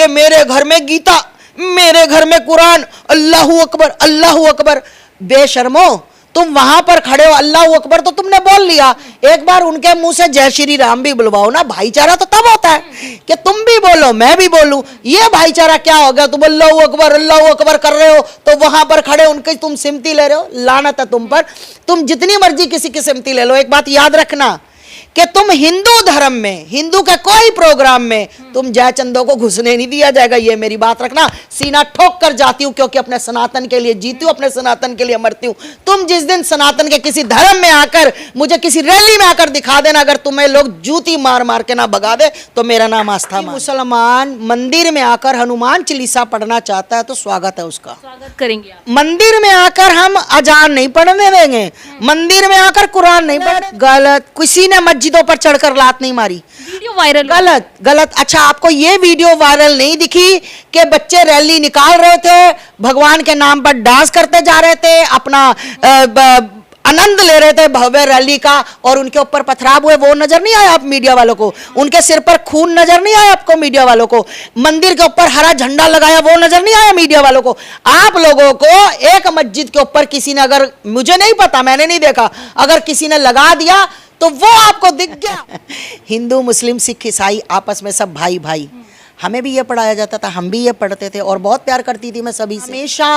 कि मेरे घर में गीता, मेरे घर में कुरान, अल्लाहू अकबर अल्लाहू अकबर। बेशर्मो, तुम वहां पर खड़े हो, अल्लाहू अकबर तो तुमने बोल लिया, एक बार उनके मुंह से जय श्री राम भी बुलवाओ ना। भाईचारा तो तब होता है कि तुम भी बोलो मैं भी बोलूं। ये भाईचारा क्या हो गया? तुम अल्लाहू अकबर कर रहे हो तो वहां पर खड़े उनकी तुम सिमती ले रहे हो। लानत है तुम पर। तुम जितनी मर्जी किसी की सिमती ले लो, एक बात याद रखना कि तुम हिंदू धर्म में, हिंदू के कोई प्रोग्राम में तुम जयचंदों को घुसने नहीं दिया जाएगा। ये मेरी बात रखना। सीना ठोक कर जाती हूं क्योंकि अपने सनातन के लिए जीती हूं, अपने सनातन के लिए मरती हूं। तुम जिस दिन सनातन के किसी धर्म में आकर, मुझे किसी रैली में आकर दिखा देना, अगर तुम्हें लोग जूती मार मार के ना भगा दे तो मेरा नाम आस्था। मुसलमान मंदिर में आकर हनुमान चालीसा पढ़ना चाहता है तो स्वागत है उसका, स्वागत करेंगे आप। मंदिर में आकर हम अजान नहीं पढ़ने देंगे, मंदिर में आकर कुरान नहीं पढ़। गलत। किसी ने मस्जिदों पर चढ़कर लात नहीं मारी, वीडियो वायरल। गलत गलत। अच्छा, आपको ये वीडियो वायरल नहीं दिखी कि बच्चे रैली निकाल रहे थे, भगवान के नाम पर डांस करते जा रहे थे, अपना आनंद ले रहे थे भव्य रैली का, और उनके ऊपर पथराव हुए? वो नजर नहीं आया आप मीडिया वालों को? उनके सिर पर खून नजर नहीं आया आपको मीडिया वालों को? मंदिर के ऊपर हरा झंडा लगाया, वो नजर नहीं आया मीडिया वालों को? आप लोगों को एक मस्जिद के ऊपर किसी ने, अगर, मुझे नहीं पता, मैंने नहीं देखा, अगर किसी ने लगा दिया तो वो आपको दिख गया। हिंदू मुस्लिम सिख ईसाई आपस में सब भाई भाई। हमें भी ये पढ़ाया जाता था, हम भी ये पढ़ते थे और बहुत प्यार करती थी मैं सभी से। हमेशा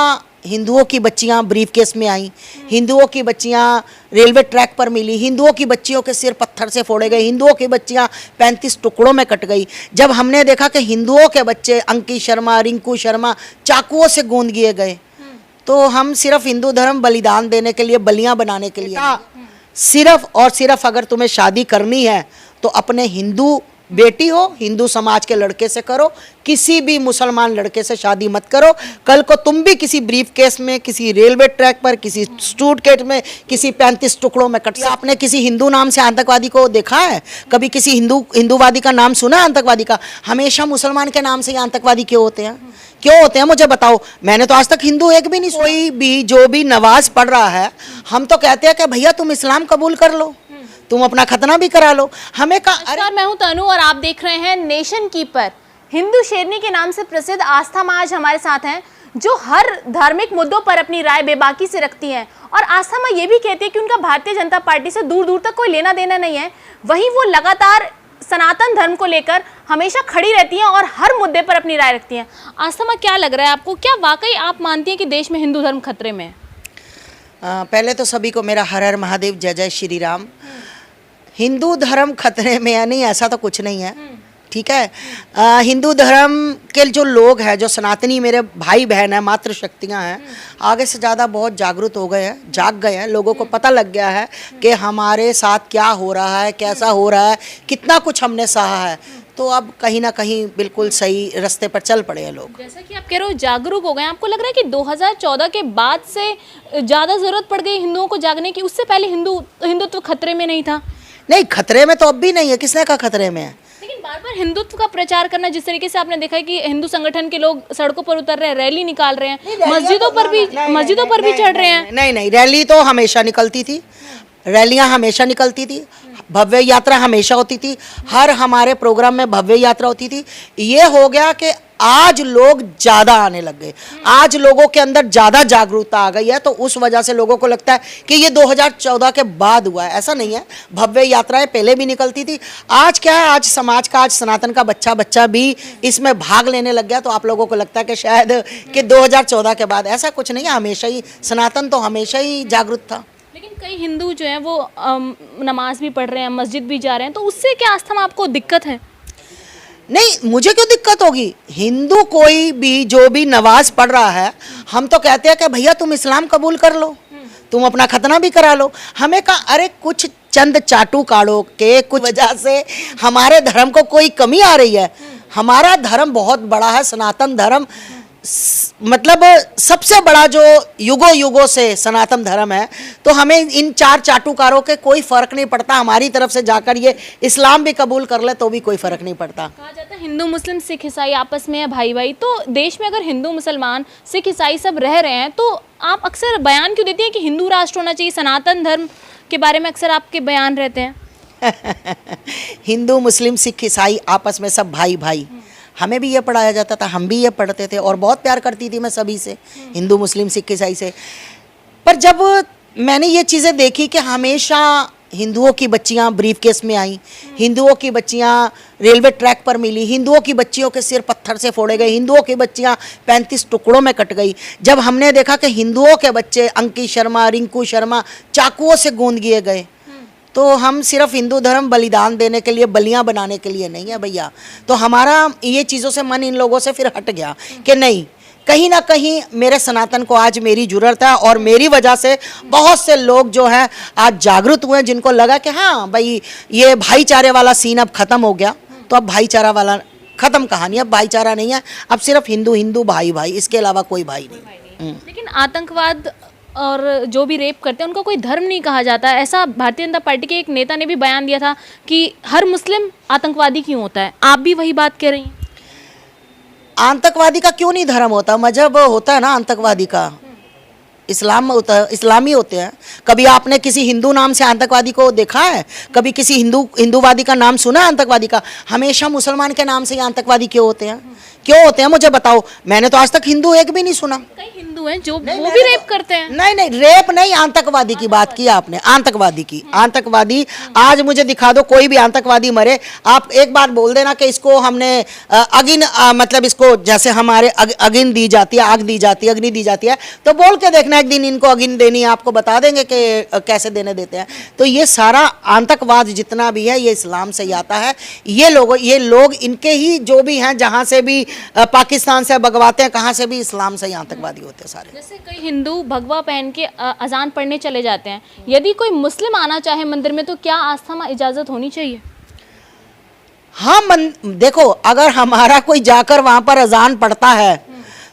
हिंदुओं की बच्चियां ब्रीफ केस में आई, हिंदुओं की बच्चियां रेलवे ट्रैक पर मिली, हिंदुओं की बच्चियों के सिर पत्थर से फोड़े गए, हिंदुओं की बच्चियां 35 टुकड़ों में कट गई। जब हमने देखा कि हिंदुओं के बच्चे अंकी शर्मा, रिंकू शर्मा चाकुओं से गूंद दिए गए, तो हम सिर्फ हिंदू धर्म बलिदान देने के लिए, बलियां बनाने के लिए, सिर्फ और सिर्फ अगर तुम्हें शादी करनी है तो अपने हिंदू बेटी हो, हिंदू समाज के लड़के से करो, किसी भी मुसलमान लड़के से शादी मत करो। कल को तुम भी किसी ब्रीफ केस में, किसी रेलवे ट्रैक पर, किसी सूटकेस में, किसी 35 टुकड़ों में कट। आपने किसी हिंदू नाम से आतंकवादी को देखा है? कभी किसी हिंदूवादी का नाम सुना है आतंकवादी का? हमेशा मुसलमान के नाम से ही आतंकवादी क्यों होते हैं? क्यों होते हैं मुझे बताओ। मैंने तो आज तक हिंदू एक भी नहीं सुना। कोई भी जो भी नमाज पढ़ रहा है, हम तो कहते हैं कि भैया तुम इस्लाम कबूल कर लो, तुम अपना खतना भी करा लो। हमें अरे मैं हूं तनु और आप देख रहे हैं नेशन कीपर। हिंदू शेरनी के नाम से प्रसिद्ध आस्था मां आज हमारे साथ हैं, जो हर धार्मिक मुद्दों पर अपनी राय बेबाकी से रखती हैं। और आस्था मां ये भी कहती है कि उनका भारतीय जनता पार्टी से दूर दूर तक कोई लेना देना नहीं है। वहीं वो लगातार सनातन धर्म को लेकर हमेशा खड़ी रहती हैं और हर मुद्दे पर अपनी राय रखती हैं। आस्था मां, क्या लग रहा है आपको, क्या वाकई आप मानती हैं कि देश में हिंदू धर्म खतरे में है? पहले तो सभी को मेरा हर हर महादेव, जय जय श्री राम। हिंदू धर्म खतरे में है? नहीं, ऐसा तो कुछ नहीं है, ठीक है। हिंदू धर्म के जो लोग हैं, जो सनातनी मेरे भाई बहन हैं, मातृशक्तियाँ हैं, आगे से ज़्यादा बहुत जागरूक हो गए हैं, जाग गए हैं। लोगों को पता लग गया है कि हमारे साथ क्या हो रहा है, कैसा हो रहा है, कितना कुछ हमने सहा है। तो अब कहीं ना कहीं बिल्कुल सही रास्ते पर चल पड़े हैं लोग। जैसा कि आप कह रहे हो जागरूक हो गए, आपको लग रहा है कि 2014 के बाद से ज़्यादा ज़रूरत पड़ गई हिंदुओं को जागने की? उससे पहले हिंदुत्व खतरे में नहीं था? नहीं, खतरे में तो अब भी नहीं है। किसने कहा खतरे में है? लेकिन बार बार हिंदुत्व का प्रचार करना, जिस तरीके से आपने देखा है कि हिंदू संगठन के लोग सड़कों पर उतर रहे हैं, रैली निकाल रहे हैं, मस्जिदों पर भी चढ़ रहे हैं। नहीं, रैली तो हमेशा निकलती थी, रैलियां हमेशा निकलती थी, भव्य यात्रा हमेशा होती थी, हर हमारे प्रोग्राम में भव्य यात्रा होती थी। ये हो गया कि आज लोग ज़्यादा आने लग गए, आज लोगों के अंदर ज़्यादा जागरूकता आ गई है, तो उस वजह से लोगों को लगता है कि ये 2014 के बाद हुआ है। ऐसा नहीं है, भव्य यात्राएं पहले भी निकलती थी। आज क्या है, आज समाज का, आज सनातन का बच्चा भी इसमें भाग लेने लग गया, तो आप लोगों को लगता है कि शायद कि 2014 के बाद। ऐसा कुछ नहीं है, हमेशा ही सनातन तो हमेशा ही जागरूक था। लेकिन कई हिंदू जो हैं वो नमाज भी पढ़ रहे हैं, मस्जिद भी जा रहे हैं, तो उससे क्या आस्था में आपको दिक्कत है? नहीं, मुझे क्यों दिक्कत होगी? हिंदू कोई भी जो भी नमाज पढ़ रहा है, हम तो कहते हैं कि भैया तुम इस्लाम कबूल कर लो, तुम अपना खतना भी करा लो। हमें कहा अरे कुछ चंद चाटू काड़ों के कुछ वजह से हमारे धर्म को कोई कमी आ रही है? हमारा धर्म बहुत बड़ा है, सनातन धर्म मतलब सबसे बड़ा जो युगों से सनातन धर्म है। तो हमें इन चार चाटुकारों के कोई फर्क नहीं पड़ता, हमारी तरफ से जाकर ये इस्लाम भी कबूल कर ले तो भी कोई फर्क नहीं पड़ता। कहा जाता है हिंदू मुस्लिम सिख ईसाई आपस में है भाई भाई, तो देश में अगर हिंदू मुसलमान सिख ईसाई सब रह रहे हैं, तो आप अक्सर बयान क्यों देती हैं कि हिंदू राष्ट्र होना चाहिए? सनातन धर्म के बारे में अक्सर आपके बयान रहते हैं। हिंदू मुस्लिम सिख ईसाई आपस में सब भाई भाई। हमें भी ये पढ़ाया जाता था, हम भी ये पढ़ते थे और बहुत प्यार करती थी मैं सभी से, हिंदू मुस्लिम सिख ईसाई से। पर जब मैंने ये चीज़ें देखी कि हमेशा हिंदुओं की बच्चियां ब्रीफ केस में आई, हिंदुओं की बच्चियां रेलवे ट्रैक पर मिली, हिंदुओं की बच्चियों के सिर पत्थर से फोड़े गए, हिंदुओं की बच्चियां 35 टुकड़ों में कट गई। जब हमने देखा कि हिंदुओं के बच्चे अंकित शर्मा, रिंकू शर्मा चाकुओं से गूंद दिए गए, तो हम सिर्फ हिंदू धर्म बलिदान देने के लिए, बलियां बनाने के लिए नहीं है भैया। तो हमारा ये चीज़ों से मन इन लोगों से फिर हट गया कि नहीं, कहीं ना कहीं मेरे सनातन को आज मेरी जरूरत है और मेरी वजह से बहुत से लोग जो हैं आज जागरूक हुए, जिनको लगा कि हाँ भाई ये भाईचारे वाला सीन अब ख़त्म हो गया। तो अब भाईचारा वाला ख़त्म कहानी, अब भाईचारा नहीं है, अब सिर्फ हिंदू हिंदू भाई भाई, इसके अलावा कोई भाई नहीं। लेकिन आतंकवाद और जो भी रेप करते हैं उनका कोई धर्म नहीं कहा जाता। ऐसा भारतीय जनता पार्टी के एक नेता ने भी बयान दिया था कि हर मुस्लिम आतंकवादी क्यों होता है। आप भी वही बात कह रही हैं? आतंकवादी का क्यों नहीं धर्म होता, मजहब होता है ना आतंकवादी का, इस्लाम में होता है, इस्लामी होते हैं। कभी आपने किसी हिंदू नाम से आतंकवादी को देखा है? कभी किसी हिंदूवादी का नाम सुना है आतंकवादी का? हमेशा मुसलमान के नाम से ही आतंकवादी क्यों होते हैं? क्यों होते हैं मुझे बताओ, मैंने तो आज तक हिंदू एक भी नहीं सुना। कई हिंदू हैं जो वो भी रेप करते हैं। नहीं नहीं, रेप नहीं, आतंकवादी की बात की आपने, आतंकवादी की। आतंकवादी आज मुझे दिखा दो कोई भी आतंकवादी मरे, आप एक बार बोल देना कि इसको हमने अगिन मतलब इसको जैसे हमारे अगिन दी जाती है, आग दी जाती है, अग्नि दी जाती है, तो बोल के देखना एक दिन इनको अगिन देनी है, आपको बता देंगे कि कैसे देने देते हैं। तो ये सारा आतंकवाद जितना भी है ये इस्लाम से ही आता है। ये लोग इनके ही जो भी हैं, जहाँ से भी पाकिस्तान से भगवाते हैं, कहाँ से भी, इस्लाम से ही आतंकवादी होते हैं सारे। जैसे कई हिंदू भगवा पहन के अजान पढ़ने चले जाते हैं, यदि कोई मुस्लिम आना चाहे मंदिर में तो क्या आस्था में इजाजत होनी चाहिए? हाँ देखो, अगर हमारा कोई जाकर वहां पर अजान पढ़ता है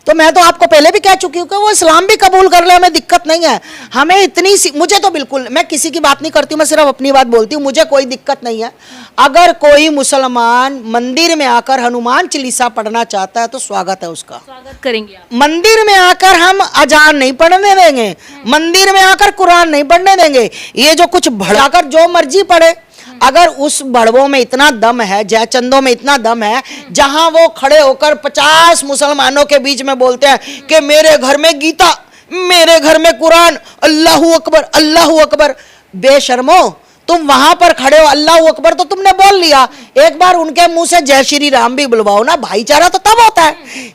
तो मैं तो आपको पहले भी कह चुकी हूँ कि वो इस्लाम भी कबूल कर ले, हमें दिक्कत नहीं है। हमें इतनी मुझे तो बिल्कुल, मैं किसी की बात नहीं करती हूँ, मैं सिर्फ अपनी बात बोलती हूँ, मुझे कोई दिक्कत नहीं है। अगर कोई मुसलमान मंदिर में आकर हनुमान चालीसा पढ़ना चाहता है तो स्वागत है उसका, स्वागत करेंगे आप। मंदिर में आकर हम अजान नहीं पढ़ने देंगे, मंदिर में आकर कुरान नहीं पढ़ने देंगे। ये जो कुछ भड़ाकर जो मर्जी पढ़े, अगर उस बड़वों में इतना दम है, जयचंदों में इतना दम है, जहां वो खड़े होकर 50 मुसलमानों के बीच में बोलते हैं कि मेरे घर में गीता, मेरे घर में कुरान, अल्लाहू अकबर, अल्लाहू अकबर। बेशर्मो, तुम वहां पर खड़े हो, अल्लाहू अकबर तो तुमने बोल लिया, एक बार उनके मुंह से जय श्री राम भी बुलवाओ ना। भाईचारा तो तब होता है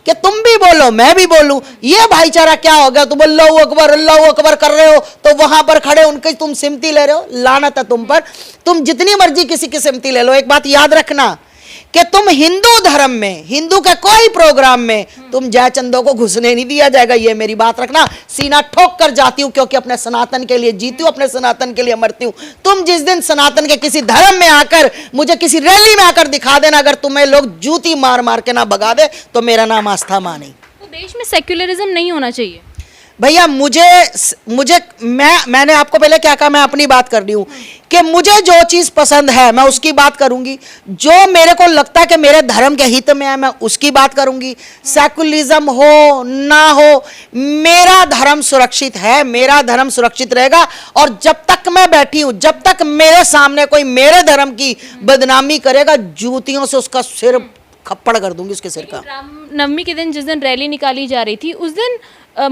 कि तुम भी बोलो मैं भी बोलूं। ये भाईचारा क्या हो गया? तुम अल्लाहू अकबर कर रहे हो तो वहां पर खड़े उनकी तुम सिमती ले रहे हो। लानत है तुम पर, तुम जितनी मर्जी किसी की सिमती ले लो। एक बात याद रखना कि तुम हिंदू धर्म में, हिंदू के कोई प्रोग्राम में तुम जयचंदों को घुसने नहीं दिया जाएगा। ये मेरी बात रखना। सीना ठोक कर जाती हूं क्योंकि अपने सनातन के लिए जीती हूं, अपने सनातन के लिए मरती हूं। तुम जिस दिन सनातन के किसी धर्म में आकर मुझे किसी रैली में आकर दिखा देना, अगर तुम्हें लोग जूती मार मार के ना भगा दे तो मेरा नाम आस्था मां नहीं। तो देश में सेक्युलरिज्म नहीं होना चाहिए भैया। मैंने आपको पहले क्या कहा, मैं अपनी बात कर रही हूं कि मुझे जो चीज पसंद है मैं उसकी बात करूंगी, जो मेरे को लगता है कि मेरे धर्म के हित में है मैं उसकी बात करूंगी। सेक्युलरिज्म हो ना हो, मेरा धर्म सुरक्षित है, मेरा धर्म सुरक्षित रहेगा। और जब तक मैं बैठी हूं, जब तक मेरे सामने कोई मेरे धर्म की बदनामी करेगा, जूतियों से उसका सिर खप्पड़ कर दूंगी, उसके सिर का। रामनवमी के दिन जिस दिन रैली निकाली जा रही थी उस दिन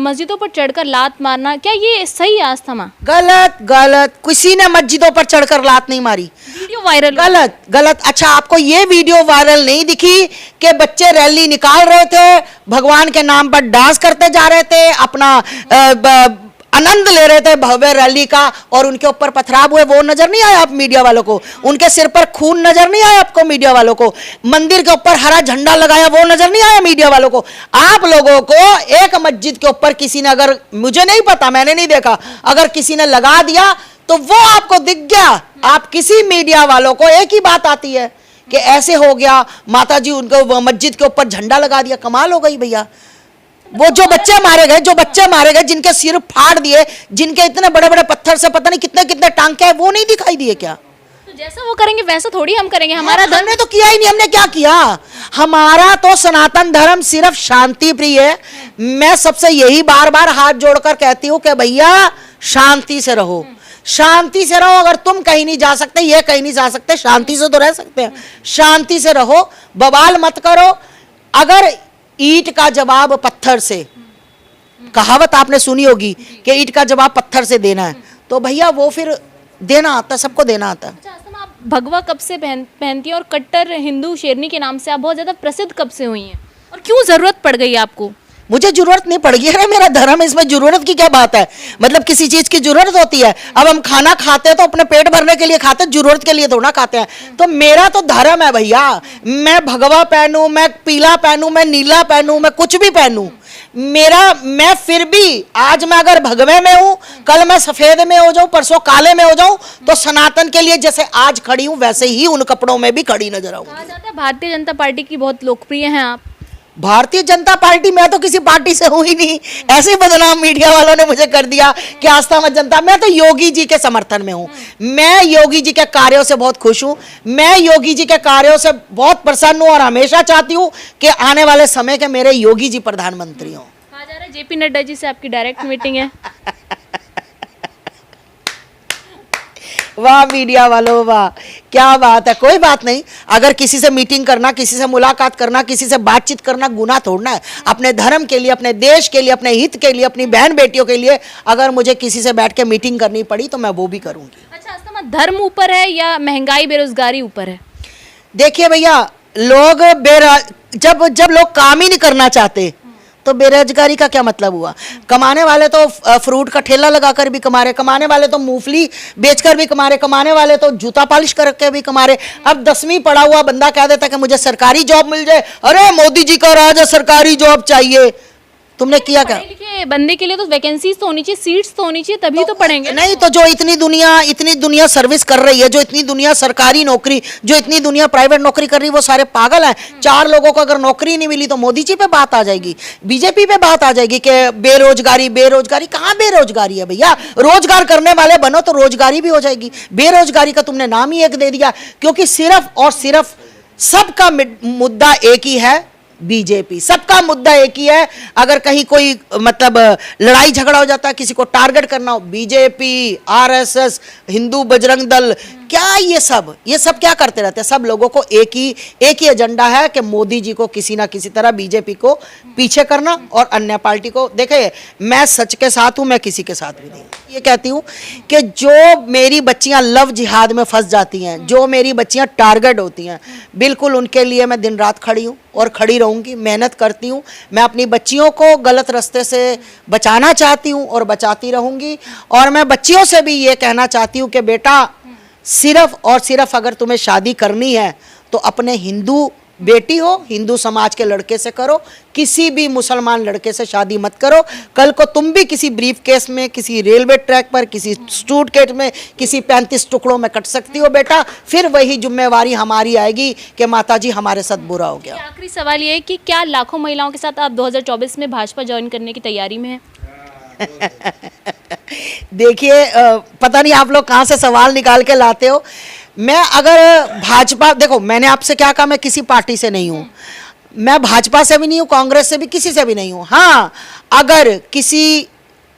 मस्जिदों पर चढ़कर लात मारना, क्या ये सही है आस्था मां? गलत, गलत। किसी ने मस्जिदों पर चढ़कर लात नहीं मारी। वीडियो वायरल, गलत गलत। अच्छा, आपको ये वीडियो वायरल नहीं दिखी कि बच्चे रैली निकाल रहे थे, भगवान के नाम पर डांस करते जा रहे थे, अपना आनंद ले रहे थे भव्य रैली का, और उनके ऊपर पथराव हुए? वो नजर नहीं आया आप मीडिया वालों को? उनके सिर पर खून नजर नहीं आया आपको मीडिया वालों को? मंदिर के ऊपर हरा झंडा लगाया, वो नजर नहीं आया मीडिया वालों को? आप लोगों को एक मस्जिद के ऊपर किसी ने, अगर मुझे नहीं पता, मैंने नहीं देखा, अगर किसी ने लगा दिया तो वो आपको दिख गया। आप किसी मीडिया वालों को एक ही बात आती है कि ऐसे हो गया, माता जी उनको मस्जिद के ऊपर झंडा लगा दिया। कमाल हो गई भैया। वो जो बच्चे मारे गए, जिनके सिर फाड़ दिए, जिनके इतने बड़े बड़े पत्थर से पता नहीं कितने कितने टांके हैं, वो नहीं दिखाई दिए क्या? तो जैसा वो करेंगे वैसा थोड़ी हम करेंगे। हमारा धर्म हमने तो किया ही नहीं। हमने क्या किया? हमारा तो सनातन धर्म सिर्फ शांति प्रिय है। मैं सबसे यही बार बार हाथ जोड़कर कहती हूँ कि भैया शांति से रहो, शांति से रहो। अगर तुम कहीं नहीं जा सकते, ये कहीं नहीं जा सकते, शांति से तो रह सकते हैं। शांति से रहो, बवाल मत करो। अगर ईंट का जवाब पत्थर से, कहावत आपने सुनी होगी कि ईंट का जवाब पत्थर से देना है, तो भैया वो फिर देना आता, सबको देना आता। अच्छा आस्थमा, आप भगवा कब से पहनती हैं और कट्टर हिंदू शेरनी के नाम से आप बहुत ज़्यादा प्रसिद्ध कब से हुई हैं और क्यों ज़रूरत पड़ गई आपको? मुझे जरूरत नहीं पड़ गई, अरे मेरा धर्म है, इसमें जरूरत की क्या बात है। मतलब किसी चीज की जरूरत होती है। अब हम खाना खाते हैं तो अपने पेट भरने के लिए खाते हैं, जरूरत के लिए थोड़ा खाते हैं। तो मेरा तो धर्म है भैया, मैं भगवा पहनूं, मैं पीला पहनूं, मैं नीला पहनूं, मैं कुछ भी पहनूं, मैं फिर भी आज मैं अगर भगवे में हूं, कल मैं सफेद में हो जाऊं, परसों काले में हो जाऊं, तो सनातन के लिए जैसे आज खड़ी हूं वैसे ही उन कपड़ों में भी खड़ी नजर आऊंगी। कहा जाता है भारतीय जनता पार्टी की बहुत लोकप्रिय हैं आप। भारतीय जनता पार्टी, मैं तो किसी पार्टी से हूं ही नहीं, ऐसे ही बदनाम मीडिया वालों ने मुझे कर दिया कि आस्था मत जनता। मैं तो योगी जी के समर्थन में हूं, मैं योगी जी के कार्यों से बहुत खुश हूं, मैं योगी जी के कार्यों से बहुत प्रसन्न हूं और हमेशा चाहती हूं कि आने वाले समय के मेरे योगी जी प्रधानमंत्री हों। कहा जा रहा है जेपी नड्डा जी से आपकी डायरेक्ट मीटिंग है। वाह मीडिया वालों वाह, क्या बात है। कोई बात नहीं, अगर किसी से मीटिंग करना, किसी से मुलाकात करना, किसी से बातचीत करना गुनाह थोड़ना है। अपने धर्म के लिए, अपने देश के लिए, अपने हित के लिए, अपनी बहन बेटियों के लिए अगर मुझे किसी से बैठ के मीटिंग करनी पड़ी तो मैं वो भी करूंगी। अच्छा आस्थमा, धर्म ऊपर है या महंगाई बेरोजगारी ऊपर है? देखिए भैया, लोग जब लोग काम ही नहीं करना चाहते तो बेरोजगारी का क्या मतलब हुआ। कमाने वाले तो फ्रूट का ठेला लगाकर भी कमा रहे, कमाने वाले तो मूंगफली बेचकर भी कमा रहे, कमाने वाले तो जूता पॉलिश करके भी कमा रहे। अब 10वीं पढ़ा हुआ बंदा कह देता कि मुझे सरकारी जॉब मिल जाए, अरे मोदी जी का राज है, सरकारी जॉब चाहिए। तुमने किया क्या? पढ़े लिखे बंदे के लिए तो वैकेंसीज तो होनी चाहिए, सीट्स तो होनी चाहिए, तभी तो पढ़ेंगे। नहीं तो जो इतनी दुनिया सर्विस कर रही है, जो इतनी दुनिया सरकारी नौकरी, जो इतनी दुनिया प्राइवेट नौकरी कर रही है, वो सारे पागल हैं। 4 लोगों को अगर नौकरी नहीं मिली तो मोदी जी पे बात आ जाएगी, बीजेपी पे बात आ जाएगी कि बेरोजगारी। बेरोजगारी कहाँ बेरोजगारी है भैया, रोजगार करने वाले बनो तो रोजगारी भी हो जाएगी। बेरोजगारी का तुमने नाम ही एक दे दिया, क्योंकि सिर्फ और सिर्फ सबका मुद्दा एक ही है, बीजेपी। सबका मुद्दा एक ही है। अगर कहीं कोई मतलब लड़ाई झगड़ा हो जाता है, किसी को टारगेट करना हो, बीजेपी, आरएसएस, हिंदू बजरंग दल, क्या ये सब क्या करते रहते हैं। सब लोगों को एक ही एजेंडा है कि मोदी जी को किसी ना किसी तरह, बीजेपी को पीछे करना और अन्य पार्टी को। देखिए, मैं सच के साथ हूं, मैं किसी के साथ भी नहीं। ये कहती हूं कि जो मेरी बच्चियां लव जिहाद में फंस जाती हैं, जो मेरी बच्चियां टारगेट होती हैं, बिल्कुल उनके लिए मैं दिन रात खड़ी हूं और खड़ी रहूंगी, मेहनत करती हूं। मैं अपनी बच्चियों को गलत रास्ते से बचाना चाहती हूं और बचाती रहूंगी। और मैं बच्चियों से भी ये कहना चाहती हूं कि बेटा, सिर्फ और सिर्फ अगर तुम्हें शादी करनी है तो अपने हिंदू बेटी हो, हिंदू समाज के लड़के से करो, किसी भी मुसलमान लड़के से शादी मत करो। कल को तुम भी किसी ब्रीफ केस में, किसी रेलवे ट्रैक पर, किसी सूटकेस में, किसी 35 टुकड़ों में कट सकती हो बेटा। फिर वही जिम्मेवारी हमारी आएगी कि माताजी हमारे साथ बुरा हो गया। आखिरी सवाल ये है कि क्या लाखों महिलाओं के साथ आप 2024 में भाजपा ज्वाइन करने की तैयारी में हैं? देखिए, पता नहीं आप लोग कहाँ से सवाल निकाल के लाते हो। मैं अगर भाजपा, देखो मैंने आपसे क्या कहा, मैं किसी पार्टी से नहीं हूँ, मैं भाजपा से भी नहीं हूँ, कांग्रेस से भी, किसी से भी नहीं हूँ। हाँ, अगर किसी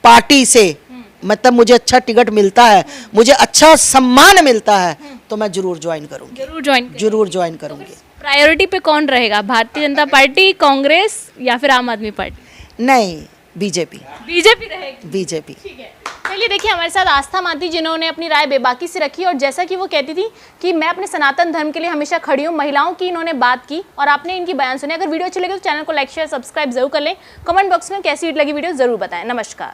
पार्टी से मतलब मुझे अच्छा टिकट मिलता है, मुझे अच्छा सम्मान मिलता है, तो मैं जरूर ज्वाइन करूँगी, जरूर ज्वाइन करूँगी। प्रायोरिटी पे कौन रहेगा, भारतीय जनता पार्टी, कांग्रेस या फिर आम आदमी पार्टी? नहीं, बीजेपी रहेगी। बीजेपी। ठीक है, चलिए देखिए हमारे साथ आस्था माती, जिन्होंने अपनी राय बेबाकी से रखी और जैसा कि वो कहती थी कि मैं अपने सनातन धर्म के लिए हमेशा खड़ी हूँ। महिलाओं की इन्होंने बात की और आपने इनकी बयान सुने। अगर वीडियो अच्छी लगी तो चैनल को लाइक शेयर सब्सक्राइब जरूर कर लें। कमेंट बॉक्स में कैसी लगी वीडियो जरूर बताएं। नमस्कार।